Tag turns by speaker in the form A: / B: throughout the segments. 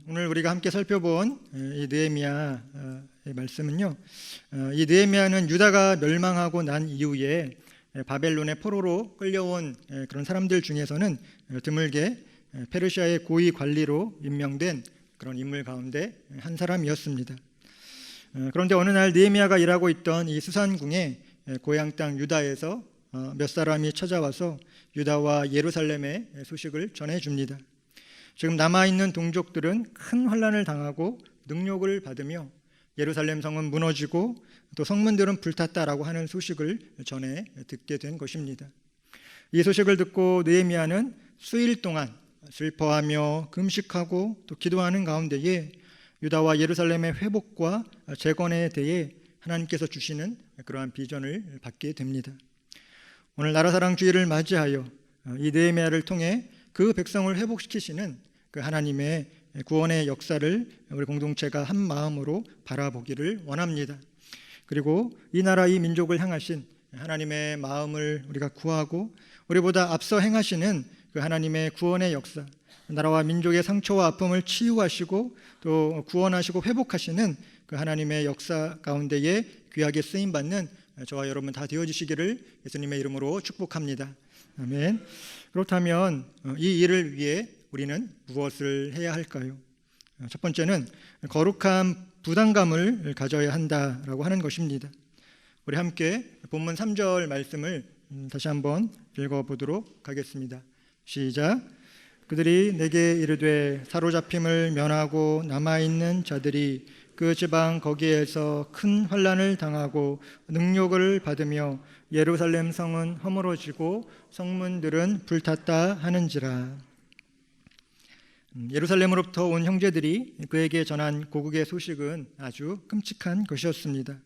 A: 오늘 우리가 함께 살펴본 이 느헤미야의 말씀은요, 이 느헤미야는 유다가 멸망하고 난 이후에 바벨론의 포로로 끌려온 그런 사람들 중에서는 드물게 페르시아의 고위 관리로 임명된 그런 인물 가운데 한 사람이었습니다. 그런데 어느 날 느헤미야가 일하고 있던 이 수산궁에 고향 땅 유다에서 몇 사람이 찾아와서 유다와 예루살렘의 소식을 전해줍니다. 지금 남아있는 동족들은 큰 환난을 당하고 능욕을 받으며 예루살렘 성은 무너지고 또 성문들은 불탔다라고 하는 소식을 전해 듣게 된 것입니다. 이 소식을 듣고 느헤미야는 수일 동안 슬퍼하며 금식하고 또 기도하는 가운데에 유다와 예루살렘의 회복과 재건에 대해 하나님께서 주시는 그러한 비전을 받게 됩니다. 오늘 나라사랑 주일을 맞이하여 이 느헤미야를 통해 그 백성을 회복시키시는 그 하나님의 구원의 역사를 우리 공동체가 한 마음으로 바라보기를 원합니다. 그리고 이 나라 이 민족을 향하신 하나님의 마음을 우리가 구하고 우리보다 앞서 행하시는 그 하나님의 구원의 역사, 나라와 민족의 상처와 아픔을 치유하시고 또 구원하시고 회복하시는 그 하나님의 역사 가운데에 귀하게 쓰임받는 저와 여러분 다 되어주시기를 예수님의 이름으로 축복합니다. 아멘. 그렇다면 이 일을 위해 우리는 무엇을 해야 할까요? 첫 번째는 거룩한 부담감을 가져야 한다라고 하는 것입니다. 우리 함께 본문 3절 말씀을 다시 한번 읽어보도록 하겠습니다. 시작. 그들이 내게 이르되 사로잡힘을 면하고 남아있는 자들이 그 지방 거기에서 큰 환난을 당하고 능욕을 받으며 예루살렘 성은 허물어지고 성문들은 불탔다 하는지라. 예루살렘으로부터 온 형제들이 그에게 전한 고국의 소식은 아주 끔찍한 것이었습니다.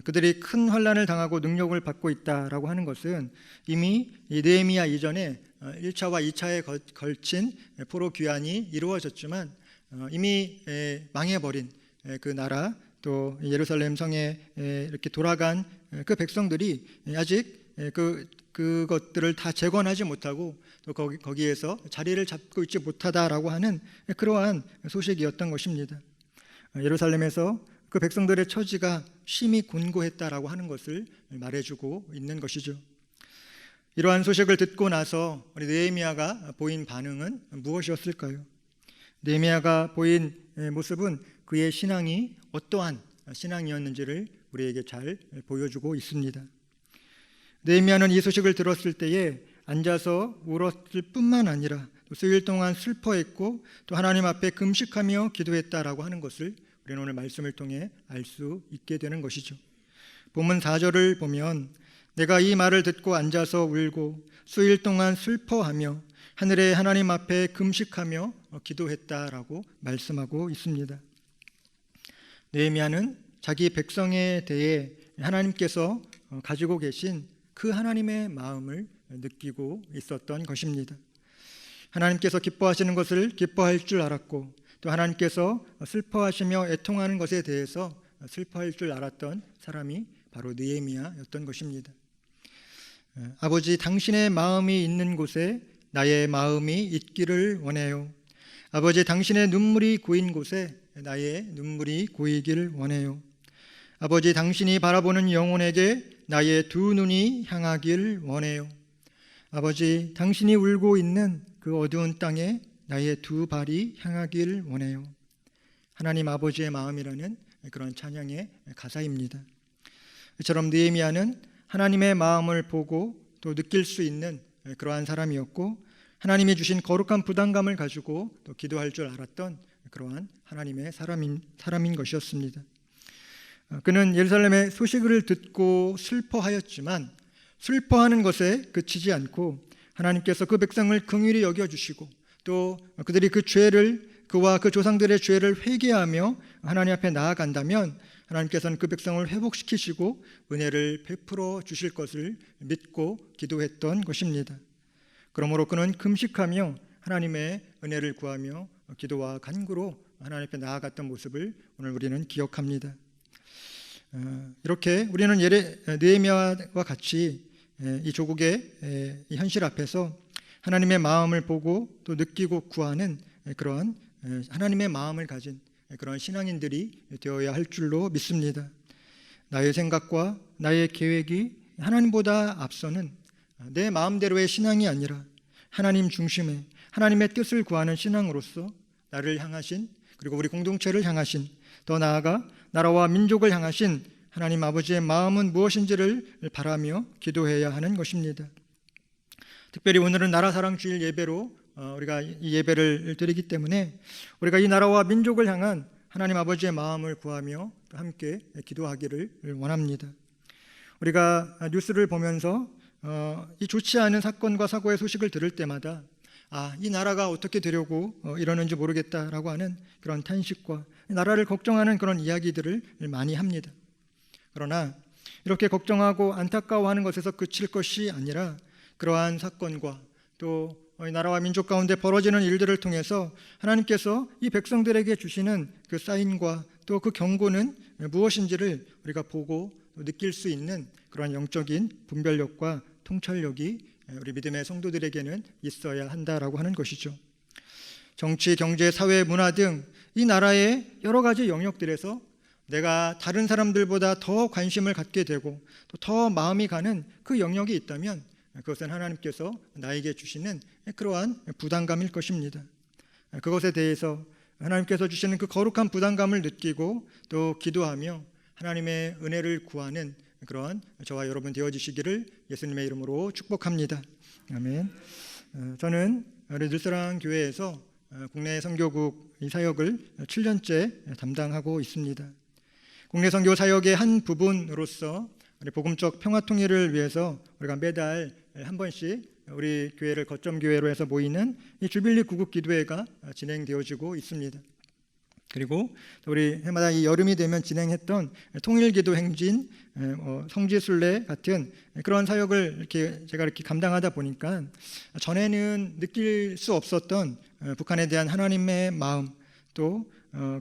A: 그들이 큰 환난을 당하고 능욕을 받고 있다라고 하는 것은 이미 이 느헤미야 이전에 1차와 2차에 걸친 포로 귀환이 이루어졌지만 이미 망해버린 그 나라 또 예루살렘 성에 이렇게 돌아간 그 백성들이 아직 그것들을 다 재건하지 못하고 또 거기에서 자리를 잡고 있지 못하다라고 하는 그러한 소식이었던 것입니다. 예루살렘에서 그 백성들의 처지가 심히 곤고했다라고 하는 것을 말해주고 있는 것이죠. 이러한 소식을 듣고 나서 우리 느헤미야가 보인 반응은 무엇이었을까요? 느헤미야가 보인 모습은 그의 신앙이 어떠한 신앙이었는지를 우리에게 잘 보여주고 있습니다. 느헤미야는 이 소식을 들었을 때에 앉아서 울었을 뿐만 아니라 수일 동안 슬퍼했고 또 하나님 앞에 금식하며 기도했다라고 하는 것을 우리는 오늘 말씀을 통해 알 수 있게 되는 것이죠. 본문 4절을 보면 내가 이 말을 듣고 앉아서 울고 수일 동안 슬퍼하며 하늘의 하나님 앞에 금식하며 기도했다라고 말씀하고 있습니다. 느헤미야는 자기 백성에 대해 하나님께서 가지고 계신 그 하나님의 마음을 느끼고 있었던 것입니다. 하나님께서 기뻐하시는 것을 기뻐할 줄 알았고 또 하나님께서 슬퍼하시며 애통하는 것에 대해서 슬퍼할 줄 알았던 사람이 바로 느헤미야였던 것입니다. 아버지, 당신의 마음이 있는 곳에 나의 마음이 있기를 원해요. 아버지, 당신의 눈물이 고인 곳에 나의 눈물이 고이기를 원해요. 아버지, 당신이 바라보는 영혼에게 나의 두 눈이 향하길 원해요. 아버지, 당신이 울고 있는 그 어두운 땅에 나의 두 발이 향하길 원해요. 하나님 아버지의 마음이라는 그런 찬양의 가사입니다. 이처럼 느헤미야는 하나님의 마음을 보고 또 느낄 수 있는 그러한 사람이었고 하나님이 주신 거룩한 부담감을 가지고 또 기도할 줄 알았던 그러한 하나님의 사람인 것이었습니다. 그는 예루살렘의 소식을 듣고 슬퍼하였지만 슬퍼하는 것에 그치지 않고 하나님께서 그 백성을 긍휼히 여겨주시고 또 그들이 그 죄를 그와 그 조상들의 죄를 회개하며 하나님 앞에 나아간다면 하나님께서는 그 백성을 회복시키시고 은혜를 베풀어 주실 것을 믿고 기도했던 것입니다. 그러므로 그는 금식하며 하나님의 은혜를 구하며 기도와 간구로 하나님 앞에 나아갔던 모습을 오늘 우리는 기억합니다. 이렇게 우리는 느헤미야와 같이 이 조국의 이 현실 앞에서 하나님의 마음을 보고 또 느끼고 구하는 그러한 하나님의 마음을 가진 그런 신앙인들이 되어야 할 줄로 믿습니다. 나의 생각과 나의 계획이 하나님보다 앞서는 내 마음대로의 신앙이 아니라 하나님 중심의 하나님의 뜻을 구하는 신앙으로서 나를 향하신, 그리고 우리 공동체를 향하신, 더 나아가 나라와 민족을 향하신 하나님 아버지의 마음은 무엇인지를 바라며 기도해야 하는 것입니다. 특별히 오늘은 나라사랑주일 예배로 우리가 이 예배를 드리기 때문에 우리가 이 나라와 민족을 향한 하나님 아버지의 마음을 구하며 함께 기도하기를 원합니다. 우리가 뉴스를 보면서 이 좋지 않은 사건과 사고의 소식을 들을 때마다 이 나라가 어떻게 되려고 이러는지 모르겠다라고 하는 그런 탄식과 나라를 걱정하는 그런 이야기들을 많이 합니다. 그러나 이렇게 걱정하고 안타까워하는 것에서 그칠 것이 아니라 그러한 사건과 또 나라와 민족 가운데 벌어지는 일들을 통해서 하나님께서 이 백성들에게 주시는 그 사인과 또 그 경고는 무엇인지를 우리가 보고 느낄 수 있는 그런 영적인 분별력과 통찰력이 우리 믿음의 성도들에게는 있어야 한다라고 하는 것이죠. 정치, 경제, 사회, 문화 등 이 나라의 여러 가지 영역들에서 내가 다른 사람들보다 더 관심을 갖게 되고 또 더 마음이 가는 그 영역이 있다면 그것은 하나님께서 나에게 주시는 그러한 부담감일 것입니다. 그것에 대해서 하나님께서 주시는 그 거룩한 부담감을 느끼고 또 기도하며 하나님의 은혜를 구하는 그러한 저와 여러분 되어지시기를 예수님의 이름으로 축복합니다. 아멘. 저는 우리 늘사랑 교회에서 국내 선교국 이 사역을 7년째 담당하고 있습니다. 국내 선교 사역의 한 부분으로서 우리 복음적 평화 통일을 위해서 우리가 매달 한 번씩 우리 교회를 거점 교회로 해서 모이는 이 주빌리 구국 기도회가 진행되어지고 있습니다. 그리고 우리 해마다 이 여름이 되면 진행했던 통일기도 행진, 성지순례 같은 그런 사역을 제가 이렇게 감당하다 보니까 전에는 느낄 수 없었던 북한에 대한 하나님의 마음, 또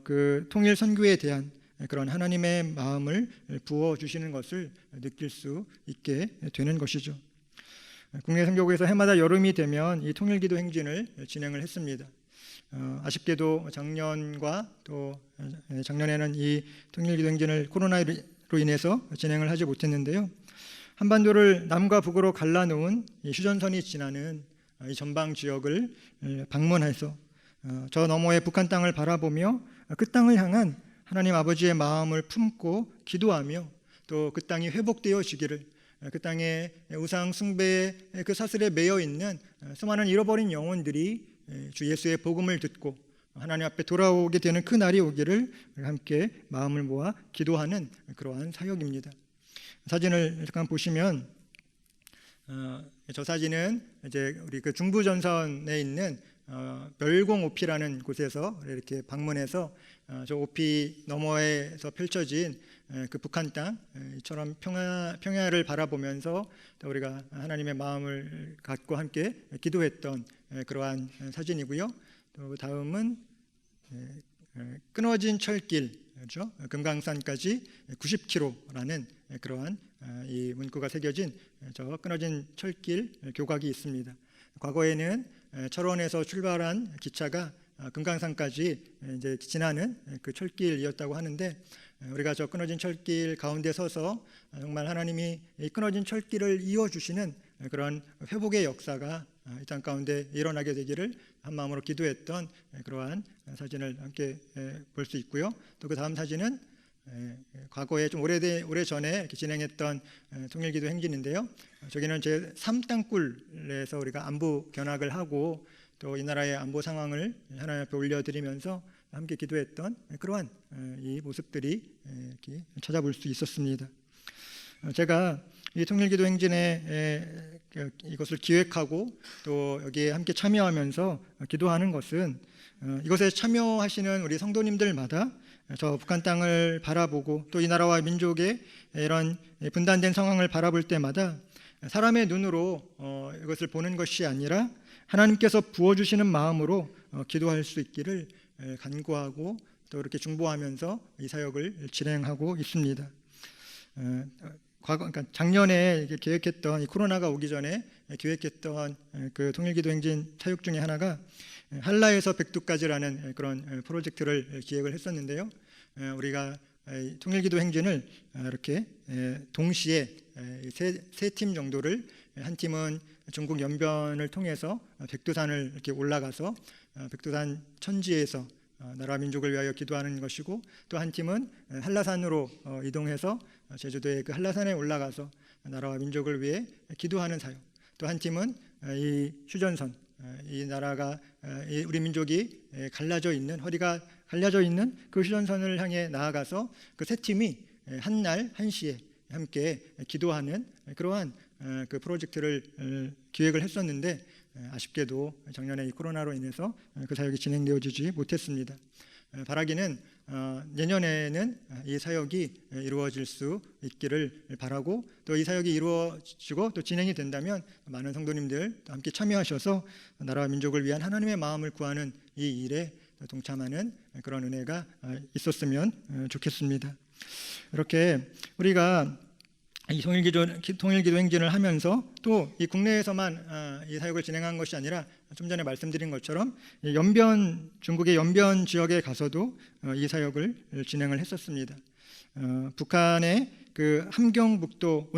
A: 그 통일 선교에 대한 그런 하나님의 마음을 부어 주시는 것을 느낄 수 있게 되는 것이죠. 국내 선교국에서 해마다 여름이 되면 이 통일기도 행진을 진행을 했습니다. 아쉽게도 작년과 또 작년에는 이 통일기도 행진을 코로나로 인해서 진행을 하지 못했는데요. 한반도를 남과 북으로 갈라놓은 이 휴전선이 지나는 이 전방 지역을 방문해서 저 너머의 북한 땅을 바라보며 그 땅을 향한 하나님 아버지의 마음을 품고 기도하며 또 그 땅이 회복되어지기를, 그 땅에 우상 숭배의 그 사슬에 매여 있는 수많은 잃어버린 영혼들이 주 예수의 복음을 듣고 하나님 앞에 돌아오게 되는 그 날이 오기를 함께 마음을 모아 기도하는 그러한 사역입니다. 사진을 잠깐 보시면 저 사진은 이제 우리 그 중부전선에 있는 멸공 오피라는 곳에서 이렇게 방문해서 저 오피 너머에서 펼쳐진 그 북한 땅처럼 평야를 바라보면서 또 우리가 하나님의 마음을 갖고 함께 기도했던 그러한 사진이고요. 또 다음은 끊어진 철길, 그렇죠? 금강산까지 90km라는 그러한 이 문구가 새겨진 저 끊어진 철길 교각이 있습니다. 과거에는 철원에서 출발한 기차가 금강산까지 이제 지나는 그 철길이었다고 하는데, 우리가 저 끊어진 철길 가운데 서서 정말 하나님이 이 끊어진 철길을 이어주시는 그런 회복의 역사가 이 땅 가운데 일어나게 되기를 한 마음으로 기도했던 그러한 사진을 함께 볼 수 있고요. 또 그 다음 사진은 과거에 좀 오래전에 진행했던 통일기도 행진인데요. 저기는 제 3땅굴에서 우리가 안보 견학을 하고 또 이 나라의 안보 상황을 하나님 앞에 올려드리면서 함께 기도했던 그러한 이 모습들이 이렇게 찾아볼 수 있었습니다. 제가 이 통일기도 행진에 이것을 기획하고 또 여기에 함께 참여하면서 기도하는 것은 이것에 참여하시는 우리 성도님들마다 저 북한 땅을 바라보고 또 이 나라와 민족의 이런 분단된 상황을 바라볼 때마다 사람의 눈으로 이것을 보는 것이 아니라 하나님께서 부어주시는 마음으로 기도할 수 있기를 간구하고 또 이렇게 중보하면서 이 사역을 진행하고 있습니다. 그러니까 작년에 계획했던 이 코로나가 오기 전에 계획했던 그 통일기도 행진 사역 중에 하나가 한라에서 백두까지라는 그런 프로젝트를 기획을 했었는데요. 우리가 통일기도 행진을 이렇게 동시에 세 팀 정도를, 한 팀은 중국 연변을 통해서 백두산을 이렇게 올라가서 백두산 천지에서 나라 민족을 위하여 기도하는 것이고, 또 한 팀은 한라산으로 이동해서 제주도의 그 한라산에 올라가서 나라와 민족을 위해 기도하는 사역, 또 한 팀은 이 휴전선, 이 나라가 우리 민족이 갈라져 있는, 허리가 갈라져 있는 그 휴전선을 향해 나아가서 그 세 팀이 한날 한시에 함께 기도하는 그러한 그 프로젝트를 기획을 했었는데, 아쉽게도 작년에 이 코로나로 인해서 그 사역이 진행되어지지 못했습니다. 바라기는 내년에는 이 사역이 이루어질 수 있기를 바라고, 또 이 사역이 이루어지고 또 진행이 된다면 많은 성도님들 함께 참여하셔서 나라와 민족을 위한 하나님의 마음을 구하는 이 일에 동참하는 그런 은혜가 있었으면 좋겠습니다. 이렇게 우리가 이 통일기도 행진을 하면서 또 이 국내에서만 이 사역을 진행한 것이 아니라, 좀 전에 말씀드린 것처럼 중국의 연변 지역에 가서도 이 사역을 진행을 했었습니다. 북한의 그 함경북도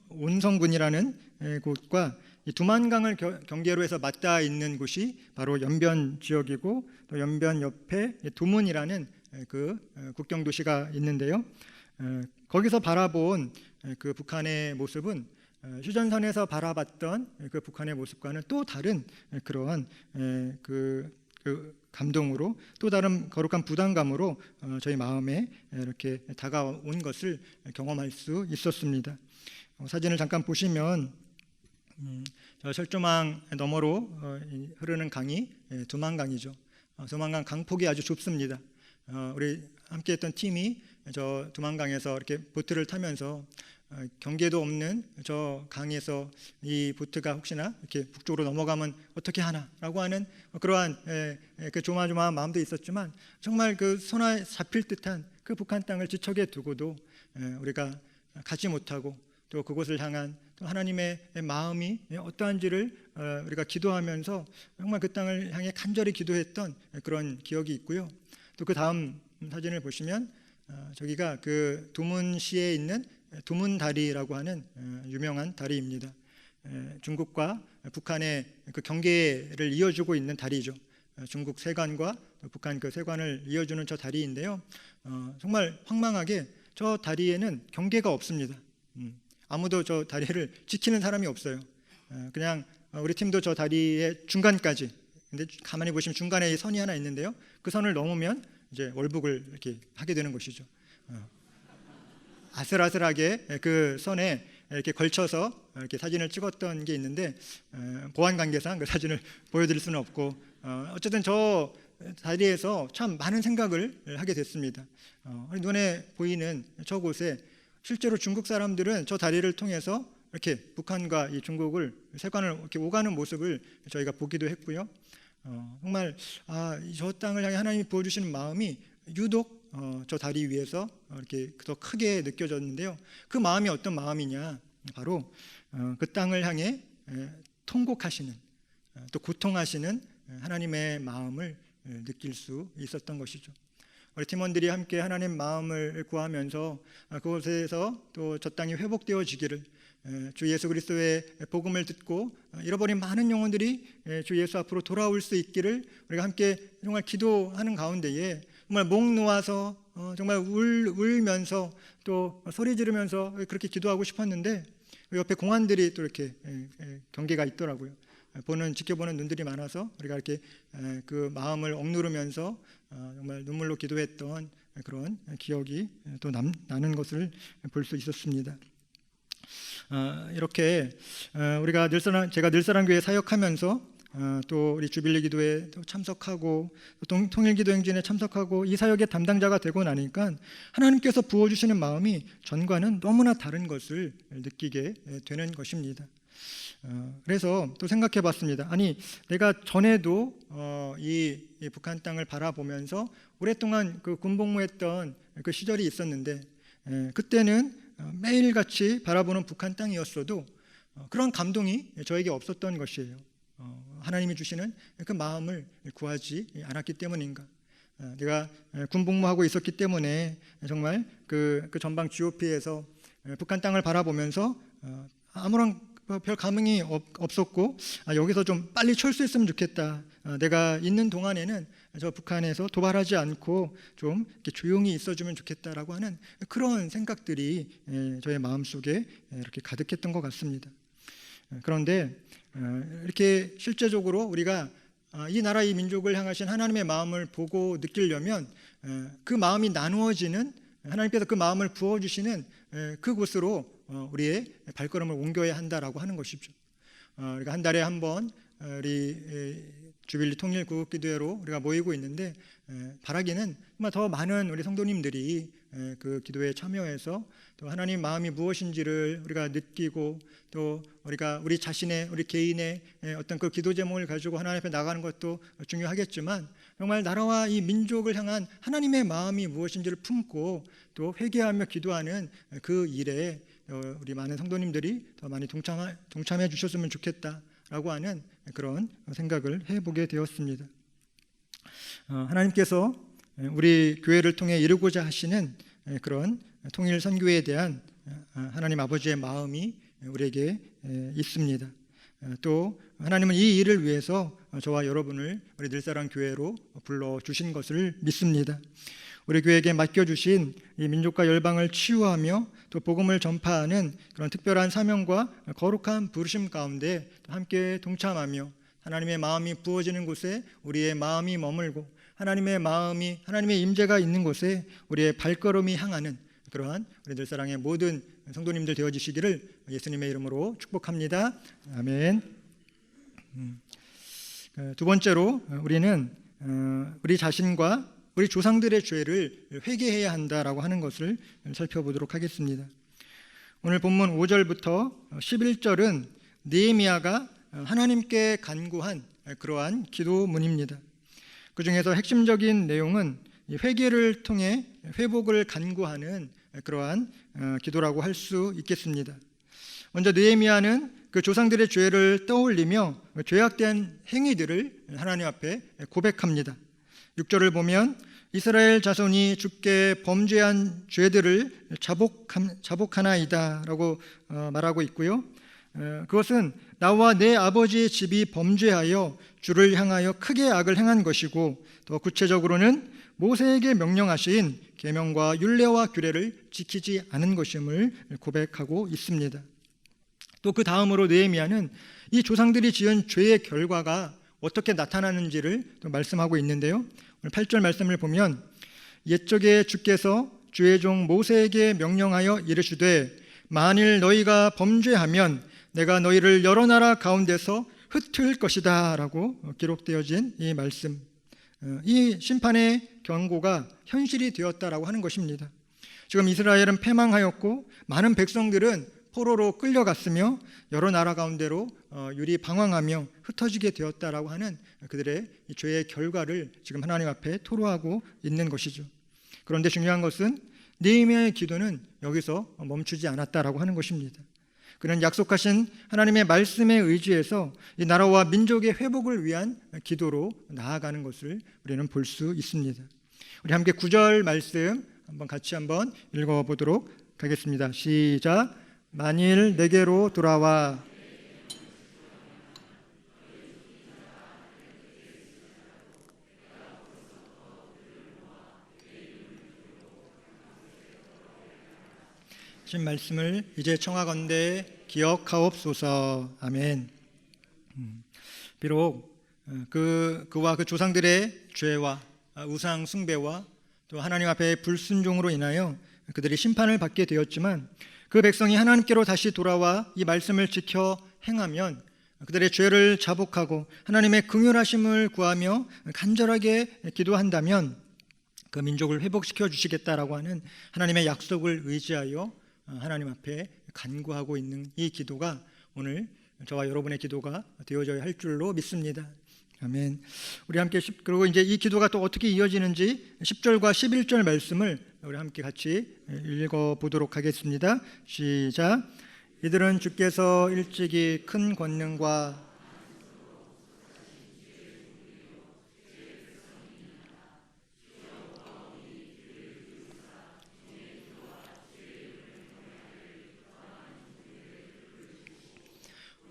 A: 온성군이라는 곳과 이 두만강을 경계로 해서 맞닿아 있는 곳이 바로 연변 지역이고, 또 연변 옆에 두문이라는 그 국경 도시가 있는데요. 거기서 바라본 그 북한의 모습은 휴전선에서 바라봤던 그 북한의 모습과는 또 다른 그러한 그 감동으로, 또 다른 거룩한 부담감으로 저희 마음에 이렇게 다가온 것을 경험할 수 있었습니다. 사진을 잠깐 보시면 저 철조망 너머로 흐르는 강이 두만강이죠. 두만강 강폭이 아주 좁습니다. 우리 함께했던 팀이 저 두만강에서 이렇게 보트를 타면서 경계도 없는 저 강에서 이 보트가 혹시나 이렇게 북쪽으로 넘어가면 어떻게 하나라고 하는 그러한 그 조마조마한 마음도 있었지만, 정말 그 손에 잡힐 듯한 그 북한 땅을 지척에 두고도 우리가 가지 못하고, 또 그곳을 향한 또 하나님의 마음이 어떠한지를 우리가 기도하면서 정말 그 땅을 향해 간절히 기도했던 그런 기억이 있고요. 또 그 다음 사진을 보시면 저기가 그 두문시에 있는 두문다리라고 하는 유명한 다리입니다. 중국과 북한의 그 경계를 이어주고 있는 다리죠. 중국 세관과 북한 그 세관을 이어주는 저 다리인데요. 정말 황망하게 저 다리에는 경계가 없습니다. 아무도 저 다리를 지키는 사람이 없어요. 그냥 우리 팀도 저 다리의 중간까지, 근데 가만히 보시면 중간에 이 선이 하나 있는데요. 그 선을 넘으면 이제 월북을 이렇게 하게 되는 것이죠. 아슬아슬하게 그 선에 이렇게 걸쳐서 이렇게 사진을 찍었던 게 있는데, 보안 관계상 그 사진을 보여드릴 수는 없고, 어쨌든 저 다리에서 참 많은 생각을 하게 됐습니다. 눈에 보이는 저곳에 실제로 중국 사람들은 저 다리를 통해서 이렇게 북한과 이 중국을 세관을 이렇게 오가는 모습을 저희가 보기도 했고요. 정말 저 땅을 향해 하나님이 부어주시는 마음이 유독 저 다리 위에서 이렇게 더 크게 느껴졌는데요. 그 마음이 어떤 마음이냐, 바로 그 땅을 향해 통곡하시는, 또 고통하시는 하나님의 마음을 느낄 수 있었던 것이죠. 우리 팀원들이 함께 하나님 마음을 구하면서 그곳에서 또 저 땅이 회복되어지기를, 주 예수 그리스도의 복음을 듣고 잃어버린 많은 영혼들이 주 예수 앞으로 돌아올 수 있기를 우리가 함께 정말 기도하는 가운데에, 정말 목 놓아서 정말 울면서 또 소리 지르면서 그렇게 기도하고 싶었는데, 옆에 공안들이 또 이렇게 경계가 있더라고요. 지켜보는 눈들이 많아서 우리가 이렇게 그 마음을 억누르면서 정말 눈물로 기도했던 그런 기억이 또 나는 것을 볼 수 있었습니다. 이렇게 제가 늘사랑교회 사역하면서 또 우리 주빌리 기도에 참석하고, 통일기도 행진에 참석하고 이 사역의 담당자가 되고 나니까 하나님께서 부어주시는 마음이 전과는 너무나 다른 것을 느끼게 되는 것입니다. 그래서 또 생각해 봤습니다. 아니, 내가 전에도 이 북한 땅을 바라보면서 오랫동안 그 군복무했던 그 시절이 있었는데, 그때는 매일같이 바라보는 북한 땅이었어도 그런 감동이 저에게 없었던 것이에요. 하나님이 주시는 그 마음을 구하지 않았기 때문인가? 내가 군복무하고 있었기 때문에 정말 그 전방 GOP에서 북한 땅을 바라보면서 아무런 별 감흥이 없었고, 여기서 좀 빨리 철수했으면 좋겠다. 내가 있는 동안에는 저 북한에서 도발하지 않고 좀 이렇게 조용히 있어주면 좋겠다라고 하는 그런 생각들이 저의 마음속에 이렇게 가득했던 것 같습니다. 그런데 이렇게 실제적으로 우리가 이 나라 이 민족을 향하신 하나님의 마음을 보고 느끼려면 그 마음이 나누어지는, 하나님께서 그 마음을 부어주시는 그곳으로 우리의 발걸음을 옮겨야 한다라고 하는 것이죠. 우리가 한 달에 한 번 우리 주빌리 통일 구국기도회로 우리가 모이고 있는데, 바라기는 정말 더 많은 우리 성도님들이 그 기도에 참여해서 또 하나님 마음이 무엇인지를 우리가 느끼고, 또 우리가 우리 자신의, 우리 개인의 어떤 그 기도 제목을 가지고 하나님 앞에 나가는 것도 중요하겠지만, 정말 나라와 이 민족을 향한 하나님의 마음이 무엇인지를 품고 또 회개하며 기도하는 그 일에 우리 많은 성도님들이 더 많이 동참해 주셨으면 좋겠다라고 하는 그런 생각을 해보게 되었습니다. 하나님께서 우리 교회를 통해 이루고자 하시는 그런 통일 선교에 대한 하나님 아버지의 마음이 우리에게 있습니다. 또 하나님은 이 일을 위해서 저와 여러분을 우리 늘사랑 교회로 불러주신 것을 믿습니다. 우리 교회에게 맡겨주신 이 민족과 열방을 치유하며 또 복음을 전파하는 그런 특별한 사명과 거룩한 부르심 가운데 함께 동참하며, 하나님의 마음이 부어지는 곳에 우리의 마음이 머물고, 하나님의 임재가 있는 곳에 우리의 발걸음이 향하는 그러한 우리 늘사랑의 모든 성도님들 되어지시기를 예수님의 이름으로 축복합니다. 아멘. 두 번째로 우리는 우리 자신과 우리 조상들의 죄를 회개해야 한다라고 하는 것을 살펴보도록 하겠습니다. 오늘 본문 5절부터 11절은 느헤미야가 하나님께 간구한 그러한 기도문입니다. 그 중에서 핵심적인 내용은 회개를 통해 회복을 간구하는 그러한 기도라고 할 수 있겠습니다. 먼저 느헤미야는 그 조상들의 죄를 떠올리며 죄악된 행위들을 하나님 앞에 고백합니다. 6절을 보면 이스라엘 자손이 주께 범죄한 죄들을 자복하나이다 라고 말하고 있고요. 그것은 나와 내 아버지의 집이 범죄하여 주를 향하여 크게 악을 행한 것이고, 더 구체적으로는 모세에게 명령하신 계명과 율례와 규례를 지키지 않은 것임을 고백하고 있습니다. 또 그 다음으로 느헤미야는 이 조상들이 지은 죄의 결과가 어떻게 나타나는지를 또 말씀하고 있는데요. 오늘 8절 말씀을 보면 옛적에 주께서 주의 종 모세에게 명령하여 이르시되 만일 너희가 범죄하면 내가 너희를 여러 나라 가운데서 흩을 것이다 라고 기록되어진 이 말씀, 이 심판의 경고가 현실이 되었다라고 하는 것입니다. 지금 이스라엘은 패망하였고 많은 백성들은 포로로 끌려갔으며 여러 나라 가운데로 유리 방황하며 흩어지게 되었다라고 하는 그들의 죄의 결과를 지금 하나님 앞에 토로하고 있는 것이죠. 그런데 중요한 것은 느헤미야의 기도는 여기서 멈추지 않았다라고 하는 것입니다. 그는 약속하신 하나님의 말씀에 의지해서 이 나라와 민족의 회복을 위한 기도로 나아가는 것을 우리는 볼 수 있습니다. 우리 함께 9절 말씀 같이 한번 읽어보도록 하겠습니다. 시작. 만일 내게로 돌아와 신 말씀을 이제 청하건대 기억하옵소서. 아멘. 비록 그와 그 조상들의 죄와 우상 숭배와 또 하나님 앞에 불순종으로 인하여 그들이 심판을 받게 되었지만, 그 백성이 하나님께로 다시 돌아와 이 말씀을 지켜 행하면, 그들의 죄를 자복하고 하나님의 긍휼하심을 구하며 간절하게 기도한다면 그 민족을 회복시켜 주시겠다라고 하는 하나님의 약속을 의지하여 하나님 앞에 간구하고 있는 이 기도가 오늘 저와 여러분의 기도가 되어져야 할 줄로 믿습니다. 아멘. 우리 함께 그리고 이제 이 기도가 또 어떻게 이어지는지 10절과 11절 말씀을 우리 함께 같이 읽어보도록 하겠습니다. 시작. 이들은 주께서 일찍이 큰 권능과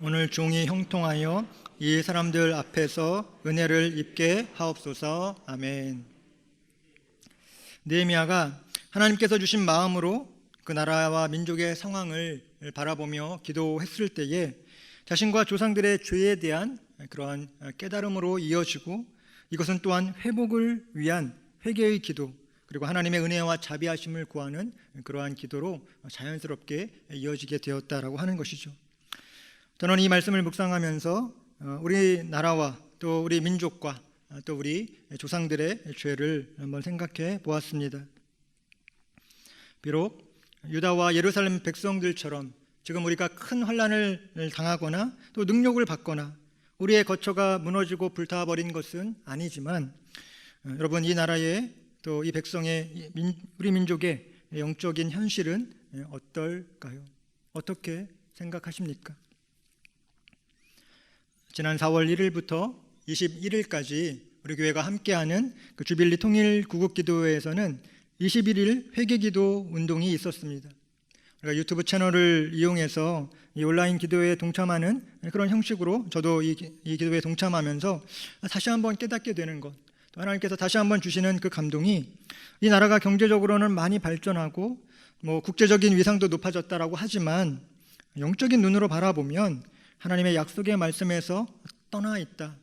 A: 오늘 종이 형통하여 이 사람들 앞에서 은혜를 입게 하옵소서. 아멘. 느헤미야가 하나님께서 주신 마음으로 그 나라와 민족의 상황을 바라보며 기도했을 때에 자신과 조상들의 죄에 대한 그러한 깨달음으로 이어지고, 이것은 또한 회복을 위한 회개의 기도, 그리고 하나님의 은혜와 자비하심을 구하는 그러한 기도로 자연스럽게 이어지게 되었다라고 하는 것이죠. 저는 이 말씀을 묵상하면서 우리 나라와 또 우리 민족과 또 우리 조상들의 죄를 한번 생각해 보았습니다. 비록 유다와 예루살렘 백성들처럼 지금 우리가 큰 환난을 당하거나 또 능욕을 받거나 우리의 거처가 무너지고 불타버린 것은 아니지만, 여러분, 이 나라의 또 이 백성의 우리 민족의 영적인 현실은 어떨까요? 어떻게 생각하십니까? 지난 4월 1일부터 21일까지 우리 교회가 함께하는 그 주빌리 통일 구국기도회에서는 21일 회개기도 운동이 있었습니다. 우리가 유튜브 채널을 이용해서 이 온라인 기도회에 동참하는 그런 형식으로 저도 이 기도회에 동참하면서 다시 한번 깨닫게 되는 것, 또 하나님께서 다시 한번 주시는 그 감동이, 이 나라가 경제적으로는 많이 발전하고 국제적인 위상도 높아졌다라고 하지만 영적인 눈으로 바라보면 하나님의 약속의 말씀에서 떠나 있다.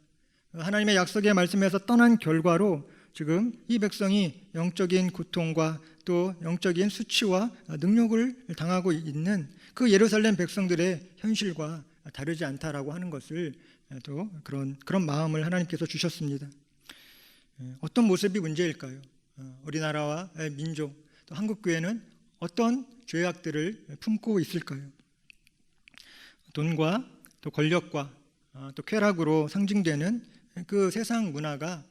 A: 하나님의 약속의 말씀에서 떠난 결과로 지금 이 백성이 영적인 고통과 또 영적인 수치와 능욕을 당하고 있는 그 예루살렘 백성들의 현실과 다르지 않다라고 하는 것을, 또 그런 마음을 하나님께서 주셨습니다. 어떤 모습이 문제일까요? 우리나라와 민족, 또 한국교회는 어떤 죄악들을 품고 있을까요? 돈과 또 권력과 또 쾌락으로 상징되는 그 세상 문화가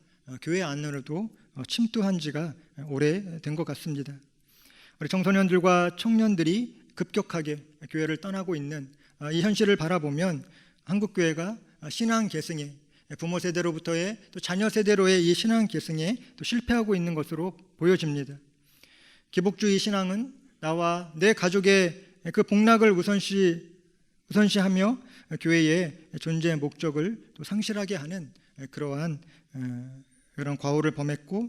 A: 교회 안으로도 침투한 지가 오래된 것 같습니다. 우리 청소년들과 청년들이 급격하게 교회를 떠나고 있는 이 현실을 바라보면 한국교회가 신앙 계승에, 부모 세대로부터의 또 자녀 세대로의 이 신앙 계승에 또 실패하고 있는 것으로 보여집니다. 기복주의 신앙은 나와 내 가족의 그 복락을 우선시하며 교회의 존재 목적을 또 상실하게 하는 그런 과오를 범했고,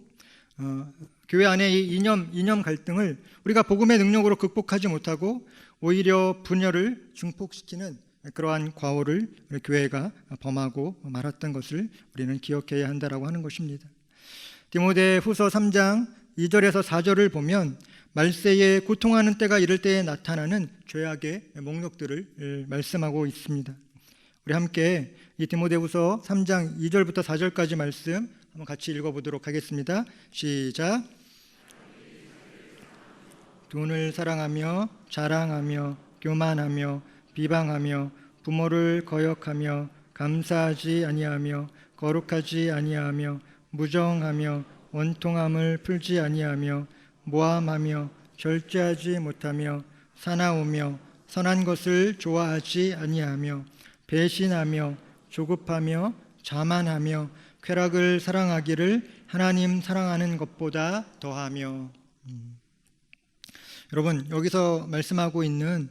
A: 교회 안의 이 이념 갈등을 우리가 복음의 능력으로 극복하지 못하고 오히려 분열을 증폭시키는 그러한 과오를 우리 교회가 범하고 말았던 것을 우리는 기억해야 한다라고 하는 것입니다. 디모데후서 3장 2절에서 4절을 보면 말세에 고통하는 때가 이를 때에 나타나는 죄악의 목록들을 말씀하고 있습니다. 우리 함께 이 디모데후서 3장 2절부터 4절까지 말씀 한번 같이 읽어보도록 하겠습니다. 시작. 돈을 사랑하며 자랑하며 교만하며 비방하며 부모를 거역하며 감사하지 아니하며 거룩하지 아니하며 무정하며 원통함을 풀지 아니하며 모함하며 절제하지 못하며 사나우며 선한 것을 좋아하지 아니하며 배신하며 조급하며 자만하며 쾌락을 사랑하기를 하나님 사랑하는 것보다 더하며. 여러분, 여기서 말씀하고 있는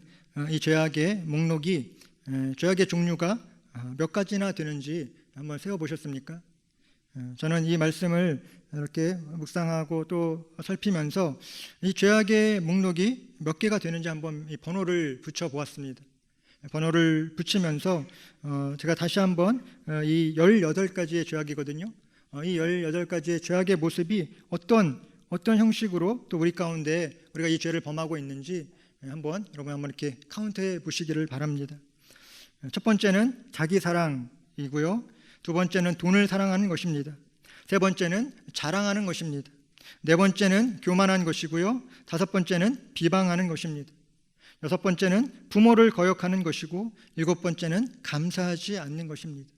A: 이 죄악의 목록이, 죄악의 종류가 몇 가지나 되는지 한번 세어보셨습니까? 저는 이 말씀을 이렇게 묵상하고 또 살피면서 이 죄악의 목록이 몇 개가 되는지 한번 이 번호를 붙여보았습니다. 번호를 붙이면서 제가 다시 한번 이 18가지의 죄악이거든요. 이 18가지의 죄악의 모습이 어떤 형식으로 또 우리 가운데 우리가 이 죄를 범하고 있는지 여러분 한번 이렇게 카운트해 보시기를 바랍니다. 첫 번째는 자기 사랑이고요. 두 번째는 돈을 사랑하는 것입니다. 세 번째는 자랑하는 것입니다. 네 번째는 교만한 것이고요. 다섯 번째는 비방하는 것입니다. 여섯 번째는 부모를 거역하는 것이고, 일곱 번째는 감사하지 않는 것입니다.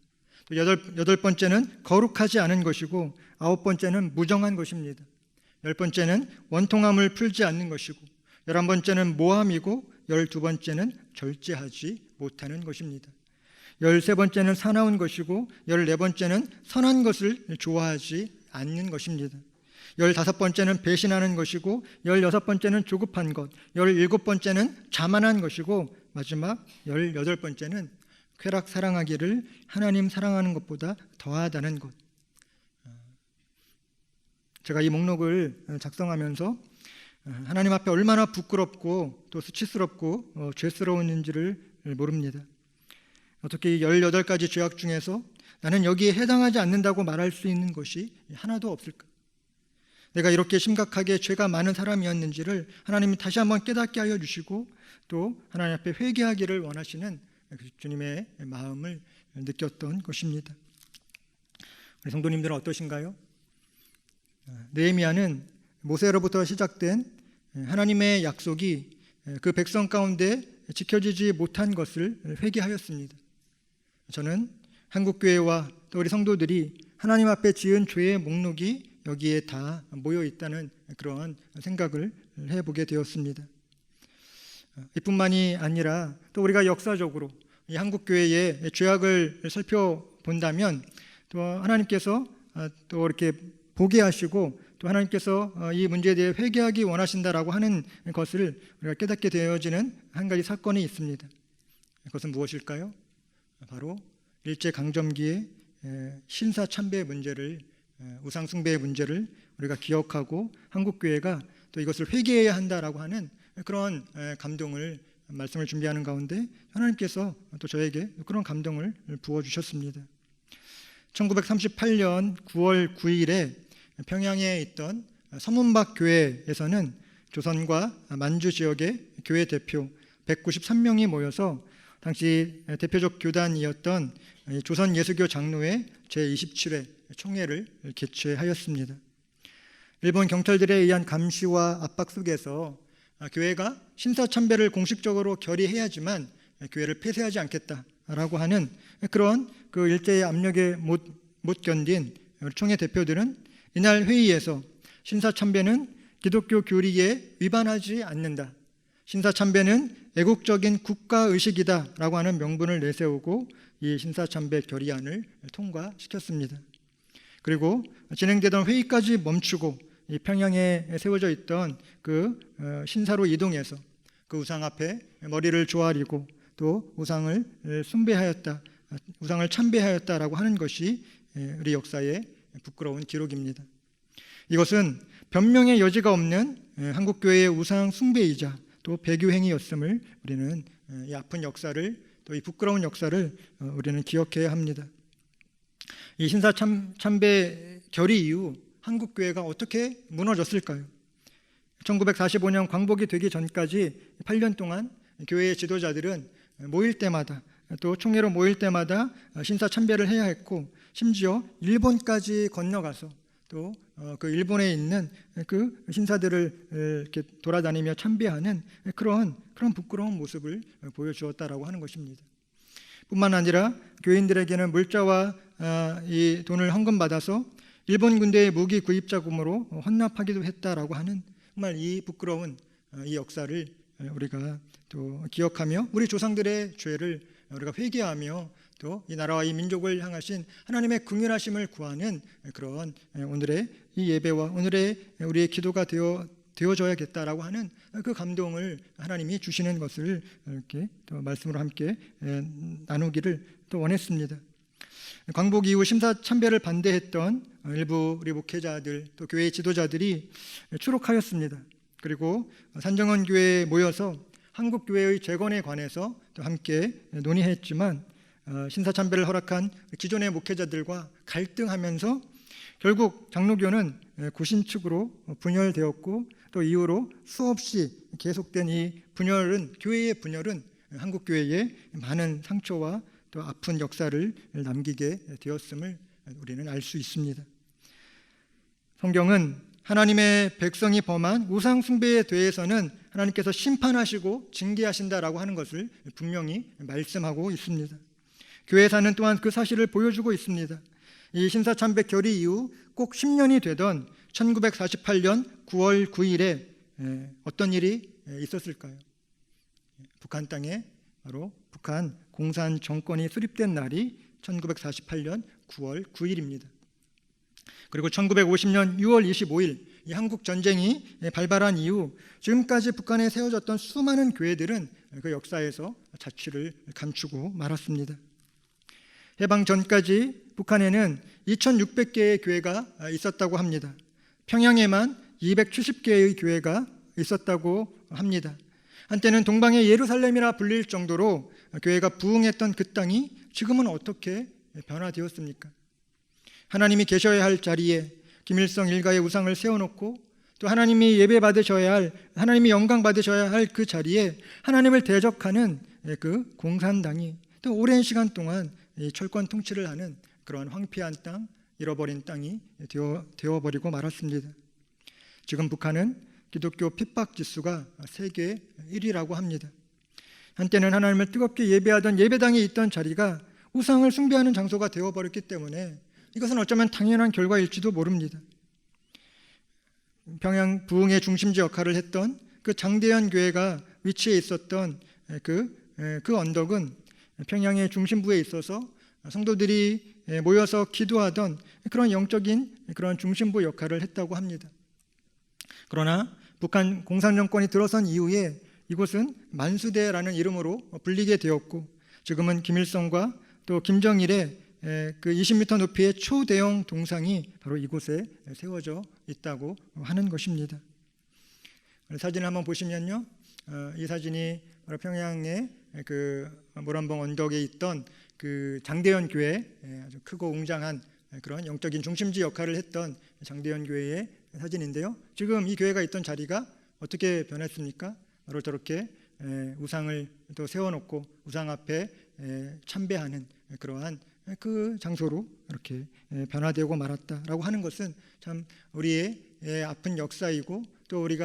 A: 또 여덟 번째는 거룩하지 않은 것이고, 아홉 번째는 무정한 것입니다. 열 번째는 원통함을 풀지 않는 것이고, 11번째는 모함이고, 12번째는 절제하지 못하는 것입니다. 13번째는 사나운 것이고, 14번째는 선한 것을 좋아하지 않는 것입니다. 15번째는 배신하는 것이고, 16번째는 조급한 것, 17번째는 자만한 것이고, 마지막 18번째는 쾌락 사랑하기를 하나님 사랑하는 것보다 더하다는 것. 제가 이 목록을 작성하면서 하나님 앞에 얼마나 부끄럽고 또 수치스럽고 죄스러운지를 모릅니다. 어떻게 18가지 죄악 중에서 나는 여기에 해당하지 않는다고 말할 수 있는 것이 하나도 없을까? 내가 이렇게 심각하게 죄가 많은 사람이었는지를 하나님이 다시 한번 깨닫게 하여 주시고 또 하나님 앞에 회개하기를 원하시는 주님의 마음을 느꼈던 것입니다. 우리 성도님들은 어떠신가요? 느헤미야는 모세로부터 시작된 하나님의 약속이 그 백성 가운데 지켜지지 못한 것을 회개하였습니다. 저는 한국교회와 또 우리 성도들이 하나님 앞에 지은 죄의 목록이 여기에 다 모여 있다는 그런 생각을 해보게 되었습니다. 이뿐만이 아니라 또 우리가 역사적으로 이 한국교회의 죄악을 살펴본다면 또 하나님께서 또 이렇게 보게 하시고 또 하나님께서 이 문제에 대해 회개하기 원하신다라고 하는 것을 우리가 깨닫게 되어지는 한 가지 사건이 있습니다. 그것은 무엇일까요? 바로 일제강점기의 신사참배 문제를, 우상숭배의 문제를 우리가 기억하고 한국교회가 또 이것을 회개해야 한다라고 하는 그런 감동을, 말씀을 준비하는 가운데 하나님께서 또 저에게 그런 감동을 부어주셨습니다. 1938년 9월 9일에 평양에 있던 서문박 교회에서는 조선과 만주 지역의 교회 대표 193명이 모여서 당시 대표적 교단이었던 조선예수교 장로회 제27회 총회를 개최하였습니다. 일본 경찰들에 의한 감시와 압박 속에서 교회가 신사참배를 공식적으로 결의해야지만 교회를 폐쇄하지 않겠다라고 하는 그런 그 일제의 압력에 못 견딘 총회 대표들은 이날 회의에서 신사참배는 기독교 교리에 위반하지 않는다, 신사참배는 애국적인 국가의식이다라고 하는 명분을 내세우고 이 신사참배 결의안을 통과시켰습니다. 그리고 진행되던 회의까지 멈추고 이 평양에 세워져 있던 그 신사로 이동해서 그 우상 앞에 머리를 조아리고 또 우상을 숭배하였다, 우상을 참배하였다라고 하는 것이 우리 역사의 부끄러운 기록입니다. 이것은 변명의 여지가 없는 한국교회의 우상 숭배이자 또 배교 행위였음을 우리는 이 아픈 역사를, 또 이 부끄러운 역사를 우리는 기억해야 합니다. 이 신사참배 결의 이후 한국교회가 어떻게 무너졌을까요? 1945년 광복이 되기 전까지 8년 동안 교회의 지도자들은 모일 때마다, 또 총회로 모일 때마다 신사참배를 해야 했고, 심지어 일본까지 건너가서 또 그 일본에 있는 그 신사들을 이렇게 돌아다니며 참배하는 그런 부끄러운 모습을 보여주었다라고 하는 것입니다. 뿐만 아니라 교인들에게는 물자와 이 돈을 헌금받아서 일본 군대의 무기 구입 자금으로 헌납하기도 했다라고 하는 정말 이 부끄러운 이 역사를 우리가 또 기억하며 우리 조상들의 죄를 우리가 회개하며 또 이 나라와 이 민족을 향하신 하나님의 긍휼하심을 구하는 그런 오늘의 이 예배와 오늘의 우리의 기도가 되어져야겠다라고 하는 그 감동을 하나님이 주시는 것을 이렇게 또 말씀으로 함께 나누기를 또 원했습니다. 광복 이후 신사참배를 반대했던 일부 우리 목회자들 또 교회의 지도자들이 추록하였습니다. 그리고 산정원 교회에 모여서 한국 교회의 재건에 관해서 또 함께 논의했지만 신사참배를 허락한 기존의 목회자들과 갈등하면서 결국 장로교는 구신축으로 분열되었고 또 이후로 수없이 계속된 이 분열은, 교회의 분열은 한국 교회에 많은 상처와 또 아픈 역사를 남기게 되었음을 우리는 알 수 있습니다. 성경은 하나님의 백성이 범한 우상 숭배에 대해서는 하나님께서 심판하시고 징계하신다라고 하는 것을 분명히 말씀하고 있습니다. 교회사는 또한 그 사실을 보여주고 있습니다. 이 신사참배 결의 이후 꼭 10년이 되던 1948년 9월 9일에 어떤 일이 있었을까요? 북한 땅에 바로 북한 공산 정권이 수립된 날이 1948년 9월 9일입니다. 그리고 1950년 6월 25일 이 한국 전쟁이 발발한 이후 지금까지 북한에 세워졌던 수많은 교회들은 그 역사에서 자취를 감추고 말았습니다. 해방 전까지 북한에는 2,600개의 교회가 있었다고 합니다. 평양에만 270개의 교회가 있었다고 합니다. 한때는 동방의 예루살렘이라 불릴 정도로 교회가 부흥했던 그 땅이 지금은 어떻게 변화되었습니까? 하나님이 계셔야 할 자리에 김일성 일가의 우상을 세워놓고 또 하나님이 예배 받으셔야 할, 하나님이 영광 받으셔야 할 그 자리에 하나님을 대적하는 그 공산당이 또 오랜 시간 동안 철권 통치를 하는 그러한 황폐한 땅, 잃어버린 땅이 되어버리고 말았습니다. 지금 북한은 기독교 핍박 지수가 세계 1위라고 합니다. 한때는 하나님을 뜨겁게 예배하던 예배당이 있던 자리가 우상을 숭배하는 장소가 되어버렸기 때문에 이것은 어쩌면 당연한 결과일지도 모릅니다. 평양 부흥의 중심지 역할을 했던 그 장대현 교회가 위치해 있었던 그 언덕은 평양의 중심부에 있어서 성도들이 모여서 기도하던 그런 영적인 그런 중심부 역할을 했다고 합니다. 그러나 북한 공산정권이 들어선 이후에 이곳은 만수대라는 이름으로 불리게 되었고 지금은 김일성과 또 김정일의 그 20m 높이의 초대형 동상이 바로 이곳에 세워져 있다고 하는 것입니다. 사진을 한번 보시면요, 이 사진이 바로 평양의 그 모란봉 언덕에 있던 그 장대현 교회, 아주 크고 웅장한 그런 영적인 중심지 역할을 했던 장대현 교회의 사진인데요. 지금 이 교회가 있던 자리가 어떻게 변했습니까? 바로 저렇게 우상을 또 세워놓고 우상 앞에 참배하는 그러한 그 장소로 이렇게 변화되고 말았다라고 하는 것은 참 우리의 아픈 역사이고 또 우리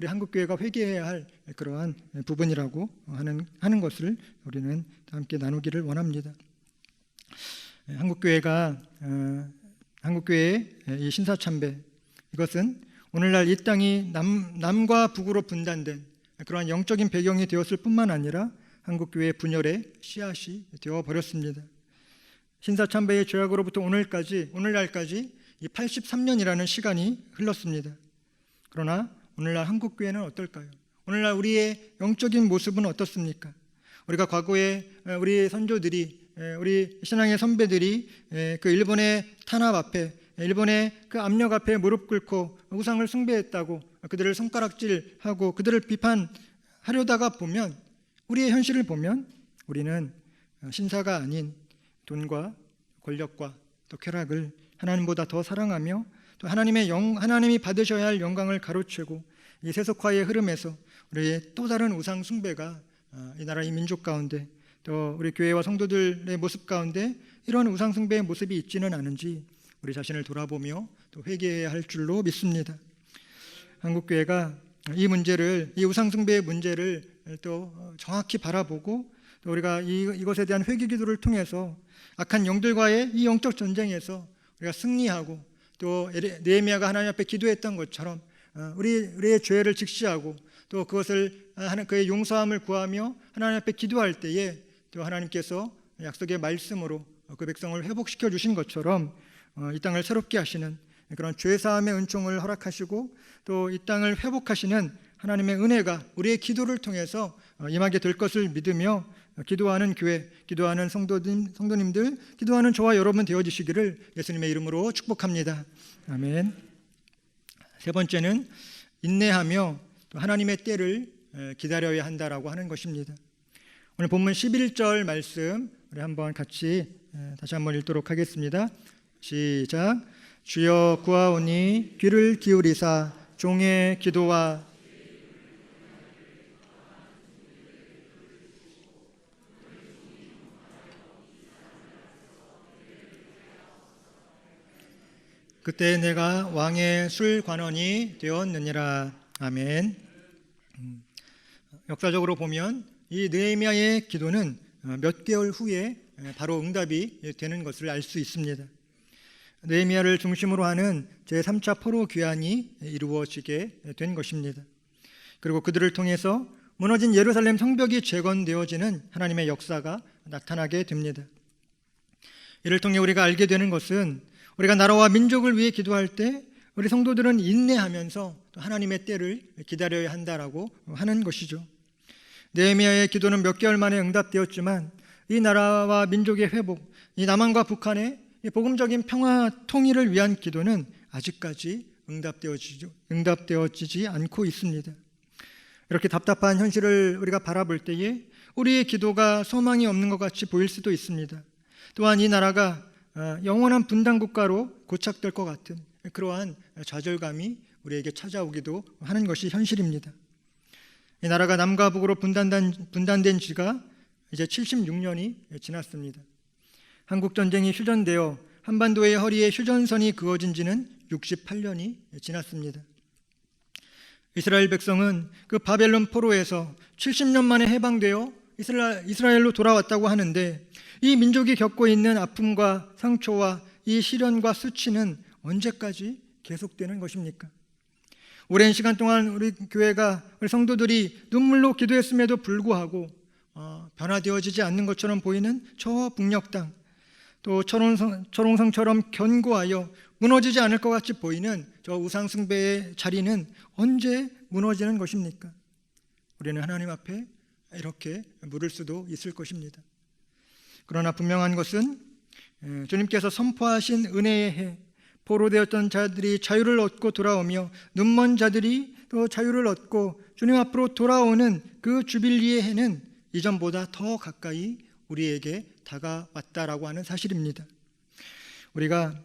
A: 한국교회가 회개해야 할 그러한 부분이라고 하는 것을 우리는 함께 나누기를 원합니다. 한국교회의 이 신사참배, 이것은 오늘날 이 땅이 남과 북으로 분단된 그러한 영적인 배경이 되었을 뿐만 아니라 한국교회의 분열의 씨앗이 되어버렸습니다. 신사참배의 죄악으로부터 오늘날까지 이 83년이라는 시간이 흘렀습니다. 그러나 오늘날 한국교회는 어떨까요? 오늘날 우리의 영적인 모습은 어떻습니까? 우리가 과거에 우리 선조들이, 우리 신앙의 선배들이 그 일본의 탄압 앞에, 일본의 그 압력 앞에 무릎 꿇고 우상을 숭배했다고 그들을 손가락질하고 그들을 비판하려다가 보면, 우리의 현실을 보면 우리는 신사가 아닌 돈과 권력과 또 쾌락을 하나님보다 더 사랑하며 또 하나님이 받으셔야 할 영광을 가로채고 이 세속화의 흐름에서 우리의 또 다른 우상 숭배가 이 나라 이 민족 가운데 또 우리 교회와 성도들의 모습 가운데 이런 우상 숭배의 모습이 있지는 않은지 우리 자신을 돌아보며 또 회개해야 할 줄로 믿습니다. 한국교회가 이 우상 숭배의 문제를 또 정확히 바라보고 또 우리가 이것에 대한 회개 기도를 통해서 악한 영들과의 이 영적 전쟁에서 우리가 승리하고 또 느헤미야가 하나님 앞에 기도했던 것처럼 우리의 죄를 직시하고 또 그것을 그의 용서함을 구하며 하나님 앞에 기도할 때에 또 하나님께서 약속의 말씀으로 그 백성을 회복시켜 주신 것처럼 이 땅을 새롭게 하시는 그런 죄사함의 은총을 허락하시고 또 이 땅을 회복하시는 하나님의 은혜가 우리의 기도를 통해서 임하게 될 것을 믿으며 기도하는 교회, 기도하는 성도님들, 기도하는 저와 여러분 되어주시기를 예수님의 이름으로 축복합니다. 아멘. 세 번째는 인내하며 또 하나님의 때를 기다려야 한다라고 하는 것입니다. 오늘 본문 11절 말씀 우리 한번 같이 다시 한번 읽도록 하겠습니다. 시작. 주여 구하오니 귀를 기울이사 종의 기도와 그때 내가 왕의 술관원이 되었느니라. 아멘. 역사적으로 보면 이 느헤미야의 기도는 몇 개월 후에 바로 응답이 되는 것을 알 수 있습니다. 느헤미야를 중심으로 하는 제3차 포로 귀환이 이루어지게 된 것입니다. 그리고 그들을 통해서 무너진 예루살렘 성벽이 재건되어지는 하나님의 역사가 나타나게 됩니다. 이를 통해 우리가 알게 되는 것은 우리가 나라와 민족을 위해 기도할 때 우리 성도들은 인내하면서 하나님의 때를 기다려야 한다라고 하는 것이죠. 느헤미야의 기도는 몇 개월 만에 응답되었지만 이 나라와 민족의 회복, 이 남한과 북한의 이 복음적인 평화 통일을 위한 기도는 아직까지 응답되어지지 않고 있습니다. 이렇게 답답한 현실을 우리가 바라볼 때에 우리의 기도가 소망이 없는 것 같이 보일 수도 있습니다. 또한 이 나라가 영원한 분단 국가로 고착될 것 같은 그러한 좌절감이 우리에게 찾아오기도 하는 것이 현실입니다. 이 나라가 남과 북으로 분단된 지가 이제 76년이 지났습니다. 한국전쟁이 휴전되어 한반도의 허리에 휴전선이 그어진 지는 68년이 지났습니다. 이스라엘 백성은 그 바벨론 포로에서 70년 만에 해방되어 이스라엘로 돌아왔다고 하는데, 이 민족이 겪고 있는 아픔과 상처와 이 시련과 수치는 언제까지 계속되는 것입니까? 오랜 시간 동안 우리 교회가, 우리 성도들이 눈물로 기도했음에도 불구하고 변화되어지지 않는 것처럼 보이는 저 북녘 땅, 또 철옹성처럼 견고하여 무너지지 않을 것 같이 보이는 저 우상 숭배의 자리는 언제 무너지는 것입니까? 우리는 하나님 앞에 이렇게 물을 수도 있을 것입니다. 그러나 분명한 것은 주님께서 선포하신 은혜의 해, 포로되었던 자들이 자유를 얻고 돌아오며 눈먼 자들이 또 자유를 얻고 주님 앞으로 돌아오는 그 주빌리의 해는 이전보다 더 가까이 우리에게 다가왔다라고 하는 사실입니다. 우리가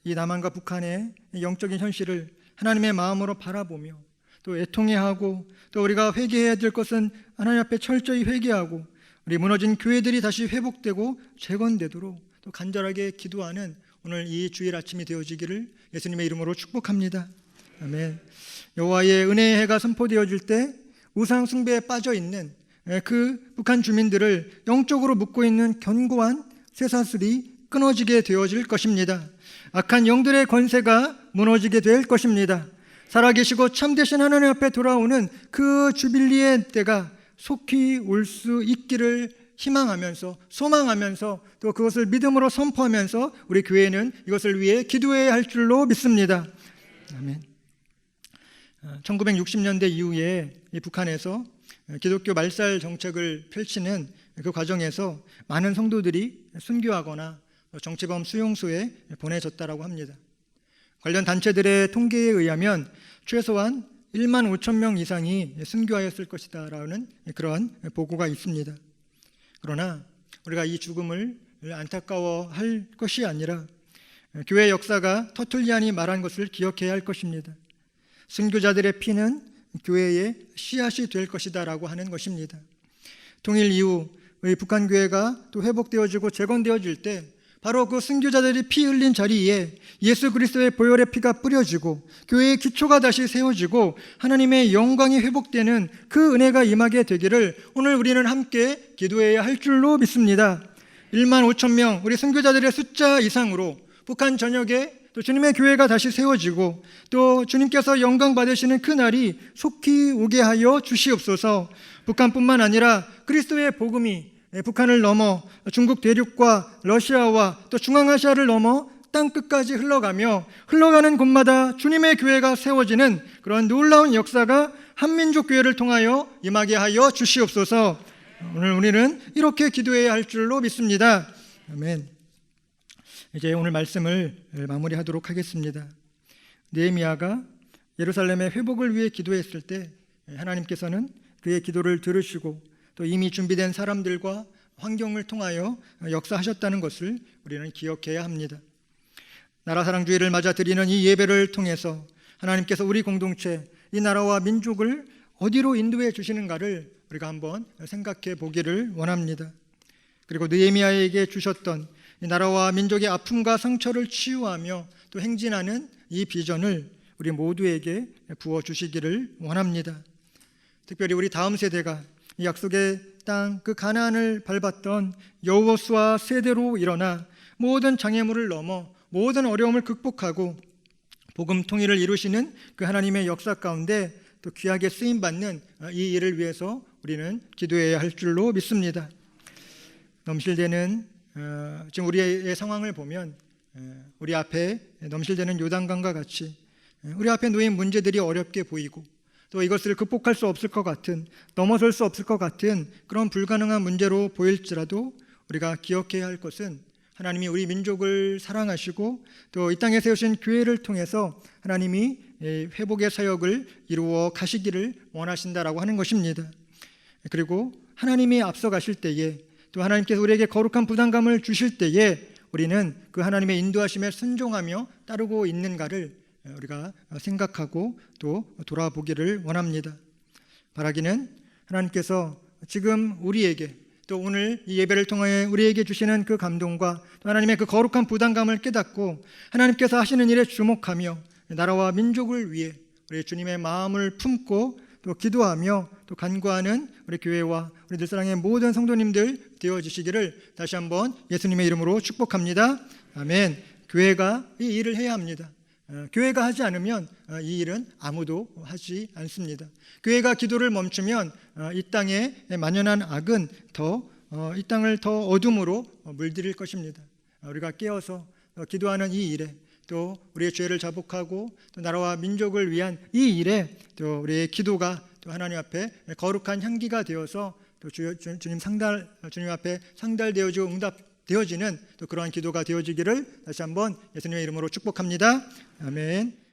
A: 이 남한과 북한의 영적인 현실을 하나님의 마음으로 바라보며 또 애통해하고, 또 우리가 회개해야 될 것은 하나님 앞에 철저히 회개하고 우리 무너진 교회들이 다시 회복되고 재건되도록 또 간절하게 기도하는 오늘 이 주일 아침이 되어지기를 예수님의 이름으로 축복합니다. 아멘. 여호와의 은혜의 해가 선포되어질 때 우상 숭배에 빠져 있는 그 북한 주민들을 영적으로 묶고 있는 견고한 쇠사슬이 끊어지게 되어질 것입니다. 악한 영들의 권세가 무너지게 될 것입니다. 살아계시고 참되신 하나님 앞에 돌아오는 그 주빌리의 때가 속히 올 수 있기를 희망하면서, 소망하면서, 또 그것을 믿음으로 선포하면서 우리 교회는 이것을 위해 기도해야 할 줄로 믿습니다. 아멘. 1960년대 이후에 이 북한에서 기독교 말살 정책을 펼치는 그 과정에서 많은 성도들이 순교하거나 정치범 수용소에 보내졌다고 합니다. 관련 단체들의 통계에 의하면 최소한 1만 5천 명 이상이 순교하였을 것이다라는 그러한 보고가 있습니다. 그러나 우리가 이 죽음을 안타까워할 것이 아니라 교회 역사가 터툴리안이 말한 것을 기억해야 할 것입니다. 순교자들의 피는 교회의 씨앗이 될 것이다 라고 하는 것입니다. 통일 이후 북한 교회가 또 회복되어지고 재건되어질 때 바로 그 순교자들이 피 흘린 자리에 예수 그리스도의 보혈의 피가 뿌려지고 교회의 기초가 다시 세워지고 하나님의 영광이 회복되는 그 은혜가 임하게 되기를 오늘 우리는 함께 기도해야 할 줄로 믿습니다. 1만 5천 명 우리 순교자들의 숫자 이상으로 북한 전역에 또 주님의 교회가 다시 세워지고 또 주님께서 영광 받으시는 그 날이 속히 오게 하여 주시옵소서. 북한뿐만 아니라 그리스도의 복음이 북한을 넘어 중국 대륙과 러시아와 또 중앙아시아를 넘어 땅끝까지 흘러가는 곳마다 주님의 교회가 세워지는 그런 놀라운 역사가 한민족 교회를 통하여 임하게 하여 주시옵소서. 오늘 우리는 이렇게 기도해야 할 줄로 믿습니다. 아멘. 이제 오늘 말씀을 마무리하도록 하겠습니다. 느헤미야가 예루살렘의 회복을 위해 기도했을 때 하나님께서는 그의 기도를 들으시고 또 이미 준비된 사람들과 환경을 통하여 역사하셨다는 것을 우리는 기억해야 합니다. 나라사랑주의를 맞아 드리는 이 예배를 통해서 하나님께서 우리 공동체, 이 나라와 민족을 어디로 인도해 주시는가를 우리가 한번 생각해 보기를 원합니다. 그리고 느헤미야에게 주셨던 이 나라와 민족의 아픔과 상처를 치유하며 또 행진하는 이 비전을 우리 모두에게 부어주시기를 원합니다. 특별히 우리 다음 세대가 이 약속의 땅 그 가나안을 밟았던 여호수아 세대로 일어나 모든 장애물을 넘어 모든 어려움을 극복하고 복음 통일을 이루시는 그 하나님의 역사 가운데 또 귀하게 쓰임받는 이 일을 위해서 우리는 기도해야 할 줄로 믿습니다. 넘실대는 지금 우리의 상황을 보면 우리 앞에 넘실대는 요단강과 같이 우리 앞에 놓인 문제들이 어렵게 보이고 또 이것을 극복할 수 없을 것 같은, 넘어설 수 없을 것 같은 그런 불가능한 문제로 보일지라도 우리가 기억해야 할 것은 하나님이 우리 민족을 사랑하시고 또 이 땅에 세우신 교회를 통해서 하나님이 회복의 사역을 이루어 가시기를 원하신다라고 하는 것입니다. 그리고 하나님이 앞서 가실 때에 또 하나님께서 우리에게 거룩한 부담감을 주실 때에 우리는 그 하나님의 인도하심에 순종하며 따르고 있는가를 우리가 생각하고 또 돌아보기를 원합니다. 바라기는 하나님께서 지금 우리에게 또 오늘 이 예배를 통해 우리에게 주시는 그 감동과 또 하나님의 그 거룩한 부담감을 깨닫고 하나님께서 하시는 일에 주목하며 나라와 민족을 위해 우리 주님의 마음을 품고 또 기도하며 또 간구하는 우리 교회와 우리 늘사랑의 모든 성도님들 되어주시기를 다시 한번 예수님의 이름으로 축복합니다. 아멘. 교회가 이 일을 해야 합니다. 교회가 하지 않으면 이 일은 아무도 하지 않습니다. 교회가 기도를 멈추면 이 땅에 만연한 악은 이 땅을 더 어둠으로 물들일 것입니다. 우리가 깨어서 기도하는 이 일에 또 우리의 죄를 자복하고 또 나라와 민족을 위한 이 일에 또 우리의 기도가 또 하나님 앞에 거룩한 향기가 되어서 또 주님 앞에 상달되어지고 응답되어지는 또 그러한 기도가 되어지기를 다시 한번 예수님의 이름으로 축복합니다. 아멘.